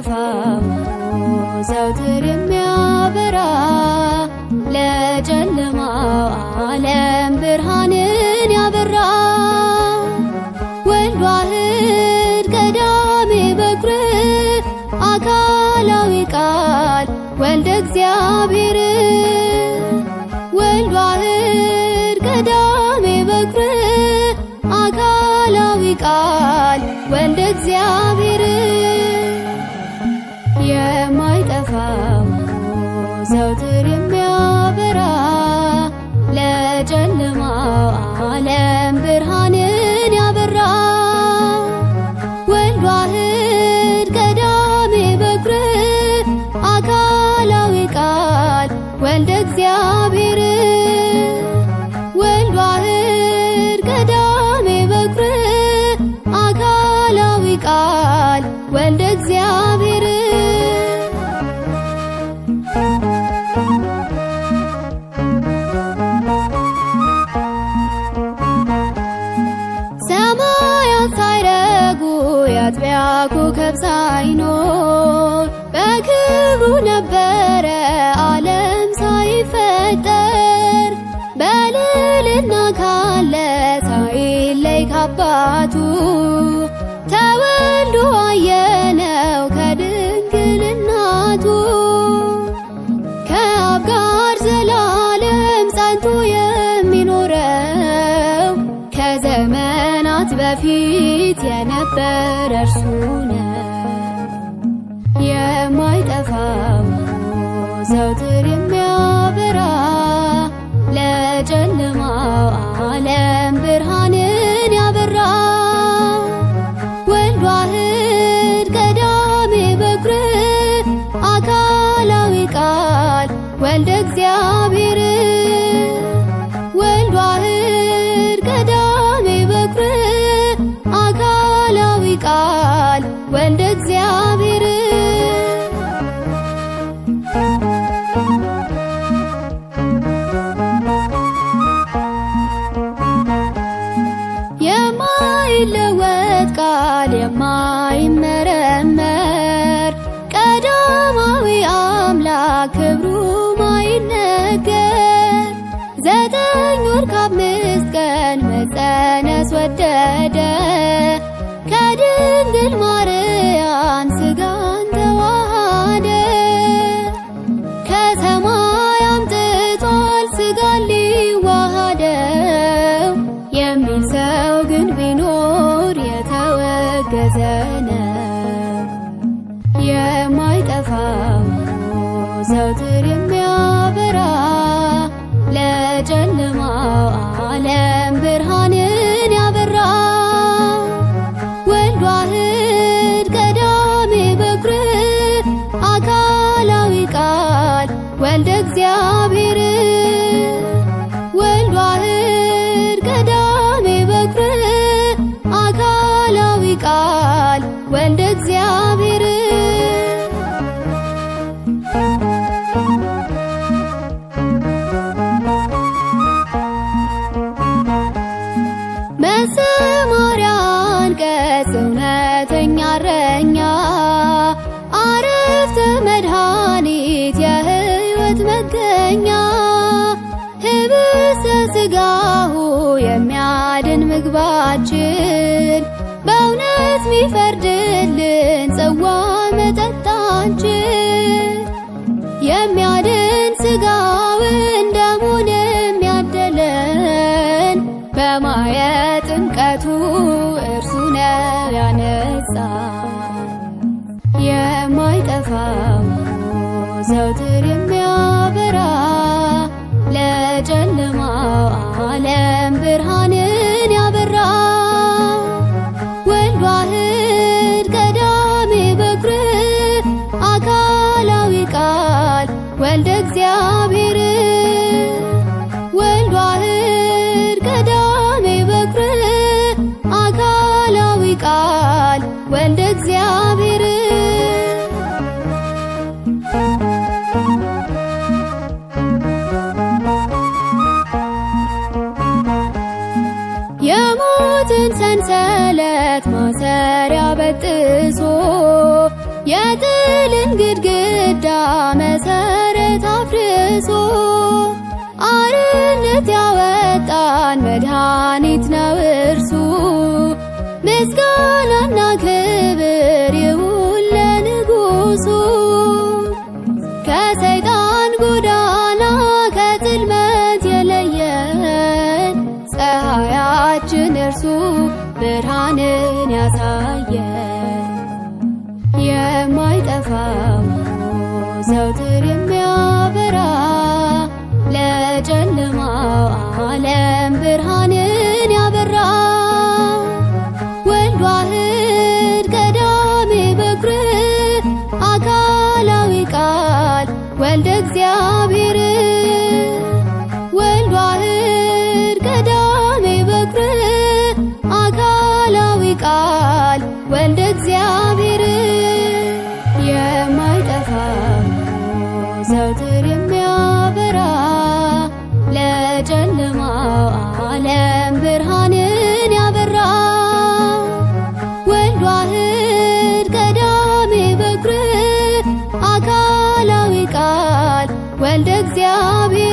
የማይጠፋው ዘውትር የሚያበራ ለጨለማው ዓለም ብርሃንን ያበራ ወልድ ዋሕድ ቀዳሜ በኩር አካላዊ ቃል ወልደ እግዚአብሔር ወልድ ዋሕድ ቀዳሜ በኩር አካላዊ ቃል ወልደ እግዚአብሔር የማይጠፋው ዘውትር የሚያበራ ለጨለማው ዓለም ብርሃንን ያበራ ወልድ ዋሕድ ቀዳሜ በኩር አካላዊ ቃል ወልደ እግዚአብሔር ወልድ ዋሕድ ቀዳሜ በኩር አካላዊ ቃል ወልደ እግዚአብሔር ሰማያት ሳይረጉ የአጥቢያ ኮከብ ሳይኖር በክብሩ ነበረ ዓለም ሳይፈጠር በልዕልና ካለ ሳይለይ ካባቱ ተወልዶ አየነው ከድንግል እናቱ ከአብ ጋር ዘላለም ጸንቶ የሚኖረው ከዘመናት በፊት የነበረ እርሱ ነው። የማይጠፋው ዘውትር የሚያበራ ለጨለማው ዓለም ብርሃንን ያበራ ወልድ ዋሕድ ቀዳሜ በኩር አካላዊ ቃል ወልደ እግዚአብሔር ወልድ ዋሕድ ቀዳሜ በኩር አካላዊ ቃል ወልደ እግዚአብሔር የማይለወጥ ቃል የማይመረመር ቀዳማዊ አምላክ ክብሩ ማይነገር 9 ወር ከ5 ቀን መጸነስ ወደደ ከድንግል ማርያም ሥጋን ተዋሃደ ከሰማይ አምጥቷል ሥጋን ሊዋሃደው የሚል ሰው ግን ቢኖር የተወገዘ ነው። የማይጠፋው ዘውትር የሚያበራ ለጨለማው ዓለም ብርሃንን ያበራ ወልድ ዋሕድ ቀዳሜ በኩር አካላዊ ቃል ወልደ እግዚአብሔር ወልድ ዋሕድ ቀዳሜ በኩር አካላዊ ቃል ወልደ እግዚአብሔር መሰማሪያ አንቀጽ እውነተኛ እረኛ አረፍተ መድኃኒት የሕይወት መገኛ ኅብስተ ሥጋሁ የሚያድን ምግባችን በእውነት ሚፈርድልን ጽዋ መጠጣችን የሚያድን ሥጋውን ደሙን የሚያደለን በማየ ጥምቀቱ እርሱ ነው ያነጻን። የማይጠፋው ዘውትር የሚያበራ ለጨለማው ዓለም ብርሃንን ያበራ ወልድ ዋሕድ ቀዳሜ በኩር አካላዊ ቃል ወልደ እግዚአብሔር ወልድ ዋሕድ ቀዳሜ በኩር አካላዊ ቃል ወልደ እግዚአብሔር የሞትን ሰንሰለት ማሰሪያ በጥሶ ግድግዳ መሰረት አፍርሶ አርነት ያወጣን መድኃኒት ነው እርሱ። ምስጋናና ክብር ይሁን ለንጉሱ። ከሰይጣን ጎዳና ከጽልመት የለየን ፀሐያችን እርሱ ብርሃንን ያሳየን። የማይጠፋው ዘውትር የሚያበራ ለጨለማው ዓለም ብርሃንን ያበራ ወልድ ዋሕድ ቀዳሜ በኩር አካላዊ ቃል ወልደ እግዚአብሔር። ወልድ ዋሕድ ቀዳሜ በኩር አካላዊ ቃል ወልደ እግዚአብሔር። የማይጠፋው ዘውትር የሚያበራ ለጨለማው ዓለም ብርሃንን ያበራ ወልድ ዋሕድ ቀዳሜ በኩር አካላዊ ቃል ወልደ እግዚአብሔር።